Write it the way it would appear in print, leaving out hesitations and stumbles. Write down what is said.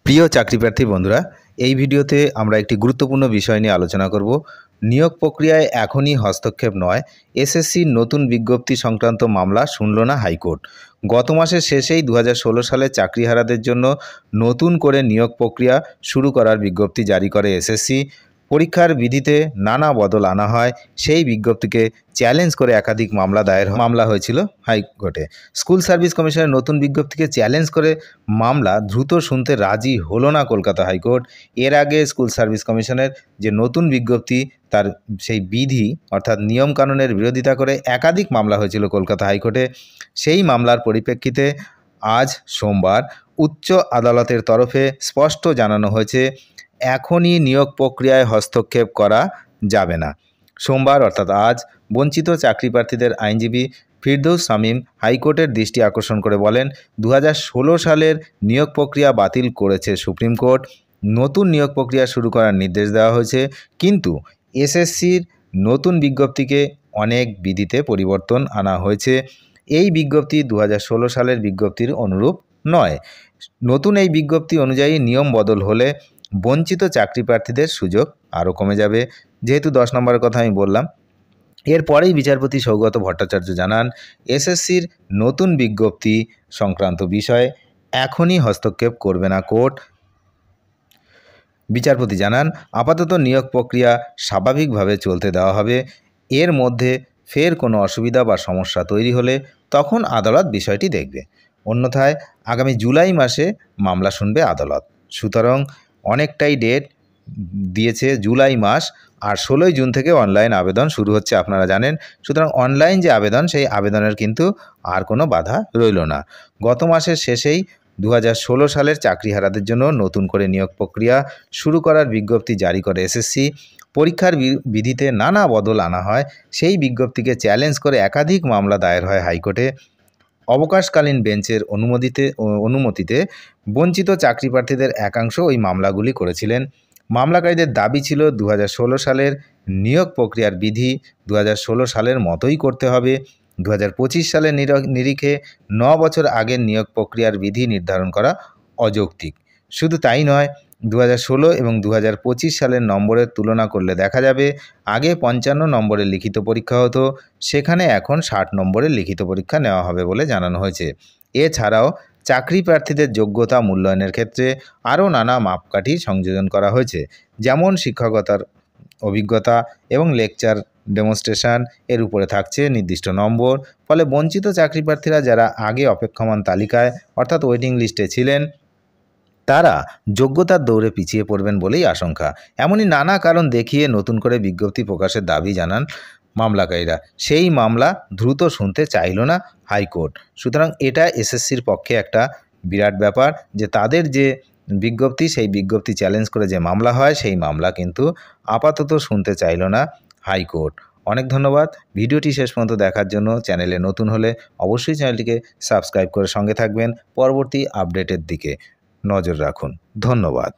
প্রিয় চাকরিপ্রার্থী বন্ধুরা, এই ভিডিওতে আমরা একটি গুরুত্বপূর্ণ বিষয় নিয়ে আলোচনা করব। নিয়োগ প্রক্রিয়ায় এখনই হস্তক্ষেপ নয়, এসএসসির নতুন বিজ্ঞপ্তি সংক্রান্ত মামলা শুনল না হাইকোর্ট। গত মাসের শেষেই 2016 সালে চাকরিহারাদের জন্য নতুন করে নিয়োগ প্রক্রিয়া শুরু করার বিজ্ঞপ্তি জারি করে এসএসসি। পরীক্ষার বিধিতে নানা বদল আনা হয়, সেই বিজ্ঞপ্তিকে চ্যালেঞ্জ করে একাধিক মামলা হয়েছিল হাইকোর্টে। স্কুল সার্ভিস কমিশনের নতুন বিজ্ঞপ্তিকে চ্যালেঞ্জ করে মামলা দ্রুত শুনতে রাজি হলো না কলকাতা হাইকোর্ট। এর আগে স্কুল সার্ভিস কমিশনের যে নতুন বিজ্ঞপ্তি, তার সেই বিধি অর্থাৎ নিয়মকানুনের বিরোধিতা করে একাধিক মামলা হয়েছিল কলকাতা হাইকোর্টে। সেই মামলার পরিপ্রেক্ষিতে আজ সোমবার উচ্চ আদালতের তরফে স্পষ্ট জানানো হয়েছে, এখনই নিয়োগ প্রক্রিয়ায় হস্তক্ষেপ করা যাবে না। সোমবার অর্থাৎ আজ বঞ্চিত চাকরি প্রার্থীদের আইনজীবী ফিরদৌস শামীম হাইকোর্টের দৃষ্টি আকর্ষণ করে বলেন, 2016 সালের নিয়োগ প্রক্রিয়া বাতিল করেছে সুপ্রিম কোর্ট। নতুন নিয়োগ প্রক্রিয়া শুরু করার নির্দেশ দেওয়া হয়েছে, কিন্তু এসএসসির নতুন বিজ্ঞপ্তিকে অনেক বিধিতে পরিবর্তন আনা হয়েছে। এই বিজ্ঞপ্তি 2016 সালের বিজ্ঞপ্তির অনুরূপ নয়। নতুন এই বিজ্ঞপ্তি অনুযায়ী নিয়ম বদল হলে বঞ্চিত চাকরি প্রার্থীদের সুযোগ আরও কমে যাবে। যেহেতু 10 নম্বরের কথা আমি বললাম, এরপরেই বিচারপতি সৌগত ভট্টাচার্য জানান, এসএসসির নতুন বিজ্ঞপ্তি সংক্রান্ত বিষয়ে এখনই হস্তক্ষেপ করবে না কোর্ট। বিচারপতি জানান, আপাতত নিয়োগ প্রক্রিয়া স্বাভাবিকভাবে চলতে দেওয়া হবে। এর মধ্যে ফের কোনো অসুবিধা বা সমস্যা তৈরি হলে তখন আদালত বিষয়টি দেখবে। অন্যথায় আগামী জুলাই মাসে মামলা শুনবে আদালত। সুতরাং অনেকটাই ডেট দিয়েছে, জুলাই মাস। আর 16 জুন থেকে অনলাইন আবেদন শুরু হচ্ছে, আপনারা জানেন। সুতরাং অনলাইন যে আবেদন, সেই আবেদনের কিন্তু আর কোনো বাধা রইল না। গত মাসের শেষেই 2016 সালের চাকরিহারাদের জন্য নতুন করে নিয়োগ প্রক্রিয়া শুরু করার বিজ্ঞপ্তি জারি করে এসএসসি। পরীক্ষার বিধিতে নানা বদল আনা হয়, সেই বিজ্ঞপ্তিকে চ্যালেঞ্জ করে একাধিক মামলা দায়ের হয় হাইকোর্টে। অবকাশকালীন বেঞ্চের অনুমতিতে বঞ্চিত চাকরি প্রার্থীদের একাংশ ওই মামলাগুলি করেছিলেন। মামলাকারীদের দাবি ছিল 2016 সালের নিয়োগ প্রক্রিয়ার বিধি 2016 সালের মতোই করতে হবে। 2025 সালের নিরিখে 9 বছর আগের নিয়োগ প্রক্রিয়ার বিধি নির্ধারণ করা অযৌক্তিক। শুধু তাই নয়, 2016 এবং 2025 সালের নম্বরের তুলনা করলে দেখা যাবে, আগে 55 নম্বরের লিখিত পরীক্ষা হতো, সেখানে এখন 60 নম্বরের লিখিত পরীক্ষা নেওয়া হবে বলে জানানো হয়েছে। এছাড়াও চাকরি প্রার্থীদের যোগ্যতা মূল্যায়নের ক্ষেত্রে আরও নানা মাপকাঠি সংযোজন করা হয়েছে, যেমন শিক্ষকতার অভিজ্ঞতা এবং লেকচার ডেমনস্ট্রেশন এর উপরে থাকছে নির্দিষ্ট নম্বর। ফলে বঞ্চিত চাকরি প্রার্থীরা যারা আগে অপেক্ষমান তালিকায় অর্থাৎ ওয়েটিং লিস্টে ছিলেন, তারা যোগ্যতার দৌড়ে পিছিয়ে পড়বেন বলেই আশঙ্কা। এমনই নানা কারণ দেখিয়ে নতুন করে বিজ্ঞপ্তি প্রকাশের দাবি জানান মামলাকারীরা। সেই মামলা দ্রুত শুনতে চাইল না হাইকোর্ট। সুতরাং এটা এসএসসির পক্ষে একটা বিরাট ব্যাপার যে তাদের যে বিজ্ঞপ্তি, সেই বিজ্ঞপ্তি চ্যালেঞ্জ করে যে মামলা হয়, সেই মামলা কিন্তু আপাতত শুনতে চাইল না হাইকোর্ট। অনেক ধন্যবাদ ভিডিওটি শেষ পর্যন্ত দেখার জন্য। চ্যানেলে নতুন হলে অবশ্যই চ্যানেলটিকে সাবস্ক্রাইব করে সঙ্গে থাকবেন। পরবর্তী আপডেটের দিকে নজর রাখুন। ধন্যবাদ।